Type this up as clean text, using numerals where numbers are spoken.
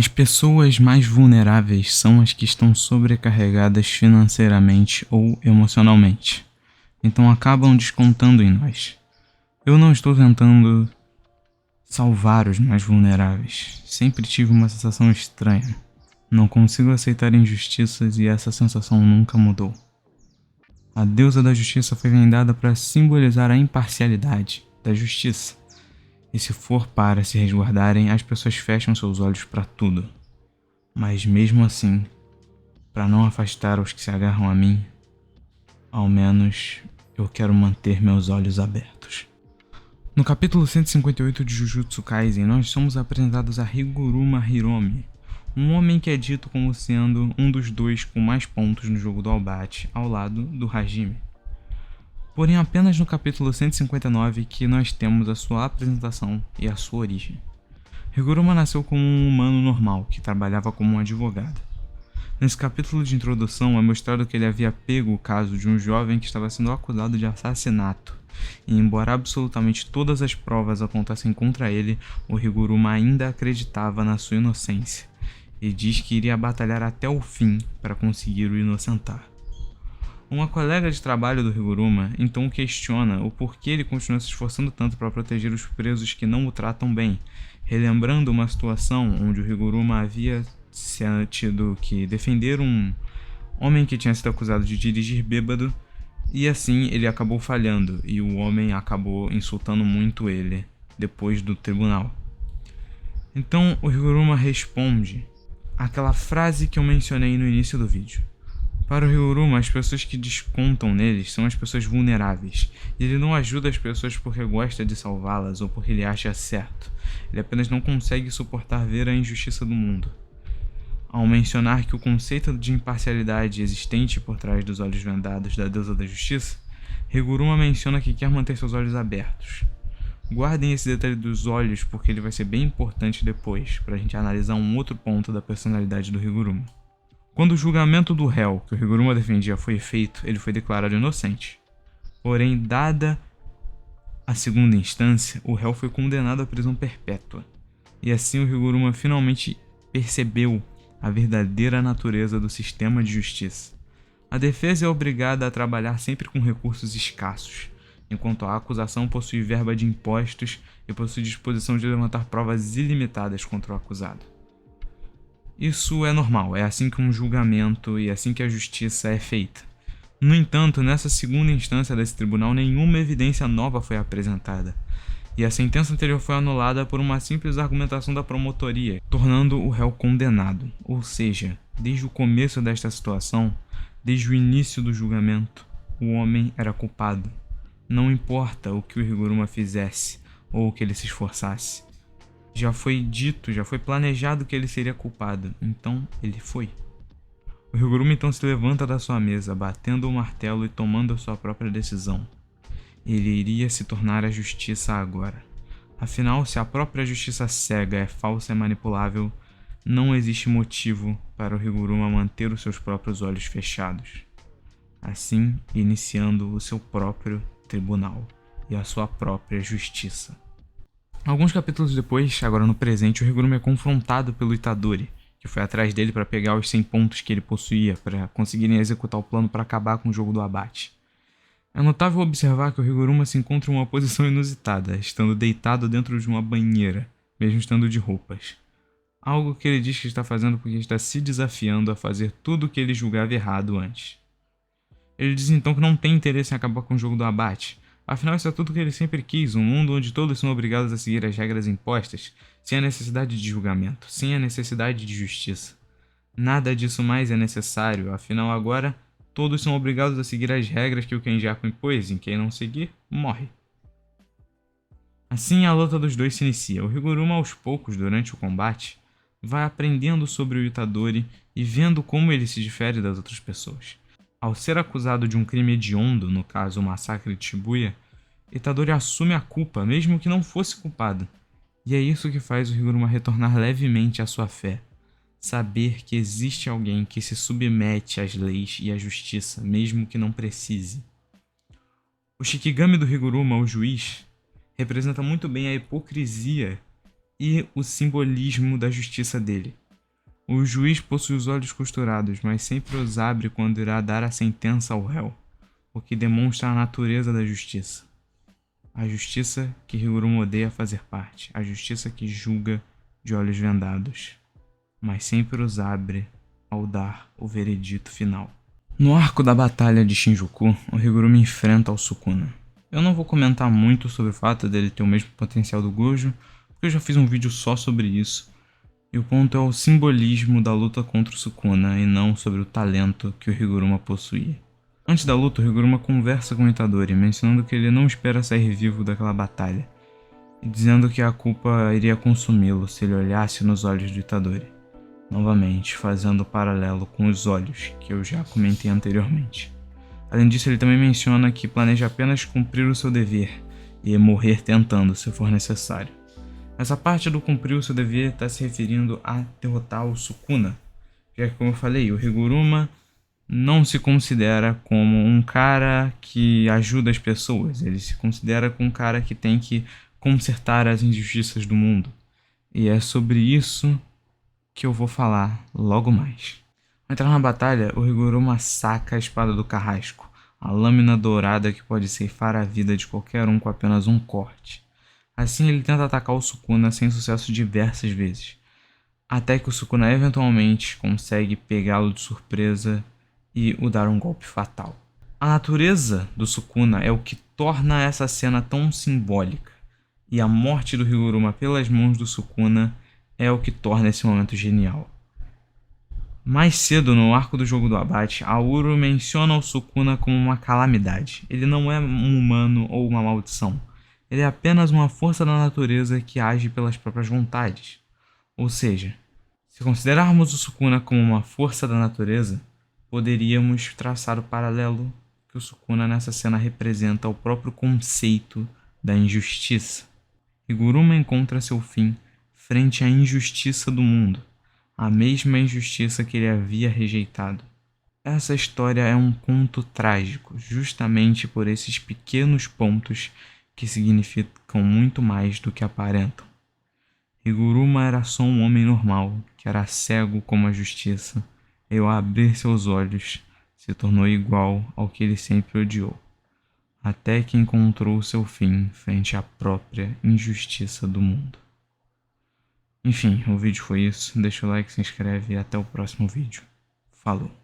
As pessoas mais vulneráveis são as que estão sobrecarregadas financeiramente ou emocionalmente, então acabam descontando em nós. Eu não estou tentando salvar os mais vulneráveis. Sempre tive uma sensação estranha. Não consigo aceitar injustiças e essa sensação nunca mudou. A deusa da justiça foi vendada para simbolizar a imparcialidade da justiça. E se for para se resguardarem, as pessoas fecham seus olhos para tudo. Mas mesmo assim, para não afastar os que se agarram a mim, ao menos eu quero manter meus olhos abertos. No capítulo 158 de Jujutsu Kaisen, nós somos apresentados a Higuruma Hiromi, um homem que é dito como sendo um dos dois com mais pontos no jogo do Albate, ao lado do Hajime. Porém, apenas no capítulo 159 que nós temos a sua apresentação e a sua origem. Higuruma nasceu como um humano normal, que trabalhava como um advogado. Nesse capítulo de introdução é mostrado que ele havia pego o caso de um jovem que estava sendo acusado de assassinato, e embora absolutamente todas as provas apontassem contra ele, o Higuruma ainda acreditava na sua inocência, e diz que iria batalhar até o fim para conseguir o inocentar. Uma colega de trabalho do Higuruma então questiona o porquê ele continua se esforçando tanto para proteger os presos que não o tratam bem, relembrando uma situação onde o Higuruma havia tido que defender um homem que tinha sido acusado de dirigir bêbado, e assim ele acabou falhando e o homem acabou insultando muito ele depois do tribunal. Então o Higuruma responde aquela frase que eu mencionei no início do vídeo. Para o Higuruma, as pessoas que descontam neles são as pessoas vulneráveis, e ele não ajuda as pessoas porque gosta de salvá-las ou porque ele acha certo. Ele apenas não consegue suportar ver a injustiça do mundo. Ao mencionar que o conceito de imparcialidade existente por trás dos olhos vendados da deusa da justiça, Higuruma menciona que quer manter seus olhos abertos. Guardem esse detalhe dos olhos porque ele vai ser bem importante depois, para a gente analisar um outro ponto da personalidade do Higuruma. Quando o julgamento do réu que o Higuruma defendia foi feito, ele foi declarado inocente. Porém, dada a segunda instância, o réu foi condenado à prisão perpétua. E assim o Higuruma finalmente percebeu a verdadeira natureza do sistema de justiça. A defesa é obrigada a trabalhar sempre com recursos escassos, enquanto a acusação possui verba de impostos e possui disposição de levantar provas ilimitadas contra o acusado. Isso é normal, é assim que um julgamento e assim que a justiça é feita. No entanto, nessa segunda instância desse tribunal, nenhuma evidência nova foi apresentada, e a sentença anterior foi anulada por uma simples argumentação da promotoria, tornando o réu condenado. Ou seja, desde o começo desta situação, desde o início do julgamento, o homem era culpado. Não importa o que o Higuruma fizesse ou o que ele se esforçasse. Já foi dito, já foi planejado que ele seria culpado, então ele foi. O Higuruma então se levanta da sua mesa, batendo o martelo e tomando a sua própria decisão. Ele iria se tornar a justiça agora. Afinal, se a própria justiça cega é falsa e manipulável, não existe motivo para o Higuruma manter os seus próprios olhos fechados. Assim, iniciando o seu próprio tribunal e a sua própria justiça. Alguns capítulos depois, agora no presente, o Higuruma é confrontado pelo Itadori, que foi atrás dele para pegar os 100 pontos que ele possuía para conseguirem executar o plano para acabar com o jogo do abate. É notável observar que o Higuruma se encontra em uma posição inusitada, estando deitado dentro de uma banheira, mesmo estando de roupas. Algo que ele diz que está fazendo porque está se desafiando a fazer tudo o que ele julgava errado antes. Ele diz então que não tem interesse em acabar com o jogo do abate. Afinal, isso é tudo que ele sempre quis, um mundo onde todos são obrigados a seguir as regras impostas, sem a necessidade de julgamento, sem a necessidade de justiça. Nada disso mais é necessário, afinal agora, todos são obrigados a seguir as regras que o Kenjaku impôs, e quem não seguir, morre. Assim, a luta dos dois se inicia. O Higuruma, aos poucos, durante o combate, vai aprendendo sobre o Itadori e vendo como ele se difere das outras pessoas. Ao ser acusado de um crime hediondo, no caso o massacre de Shibuya, Itadori assume a culpa, mesmo que não fosse culpado. E é isso que faz o Higuruma retornar levemente à sua fé. Saber que existe alguém que se submete às leis e à justiça, mesmo que não precise. O Shikigami do Higuruma, o juiz, representa muito bem a hipocrisia e o simbolismo da justiça dele. O juiz possui os olhos costurados, mas sempre os abre quando irá dar a sentença ao réu, o que demonstra a natureza da justiça. A justiça que Higuruma odeia fazer parte, a justiça que julga de olhos vendados, mas sempre os abre ao dar o veredito final. No arco da batalha de Shinjuku, o Higuruma enfrenta o Sukuna. Eu não vou comentar muito sobre o fato dele ter o mesmo potencial do Gojo, porque eu já fiz um vídeo só sobre isso, e o ponto é o simbolismo da luta contra o Sukuna e não sobre o talento que o Higuruma possuía. Antes da luta, o Higuruma conversa com o Itadori, mencionando que ele não espera sair vivo daquela batalha, e dizendo que a culpa iria consumi-lo se ele olhasse nos olhos do Itadori. Novamente, fazendo o paralelo com os olhos, que eu já comentei anteriormente. Além disso, ele também menciona que planeja apenas cumprir o seu dever e morrer tentando, se for necessário. Essa parte do cumprir o seu dever está se referindo a derrotar o Sukuna, já que, como eu falei, o Higuruma não se considera como um cara que ajuda as pessoas, ele se considera como um cara que tem que consertar as injustiças do mundo. E é sobre isso que eu vou falar logo mais. Ao entrar na batalha, o Higuruma saca a espada do carrasco, a lâmina dourada que pode ceifar a vida de qualquer um com apenas um corte. Assim ele tenta atacar o Sukuna sem sucesso diversas vezes, até que o Sukuna eventualmente consegue pegá-lo de surpresa e o dar um golpe fatal. A natureza do Sukuna é o que torna essa cena tão simbólica, e a morte do Higuruma pelas mãos do Sukuna é o que torna esse momento genial. Mais cedo, no arco do jogo do abate, Auro menciona o Sukuna como uma calamidade. Ele não é um humano ou uma maldição. Ele é apenas uma força da natureza que age pelas próprias vontades. Ou seja, se considerarmos o Sukuna como uma força da natureza, poderíamos traçar o paralelo que o Sukuna nessa cena representa o próprio conceito da injustiça. Higuruma encontra seu fim frente à injustiça do mundo, a mesma injustiça que ele havia rejeitado. Essa história é um conto trágico, justamente por esses pequenos pontos que significam muito mais do que aparentam. Higuruma era só um homem normal, que era cego como a justiça, e ao abrir seus olhos, se tornou igual ao que ele sempre odiou, até que encontrou seu fim frente à própria injustiça do mundo. Enfim, o vídeo foi isso, deixa o like, se inscreve e até o próximo vídeo. Falou!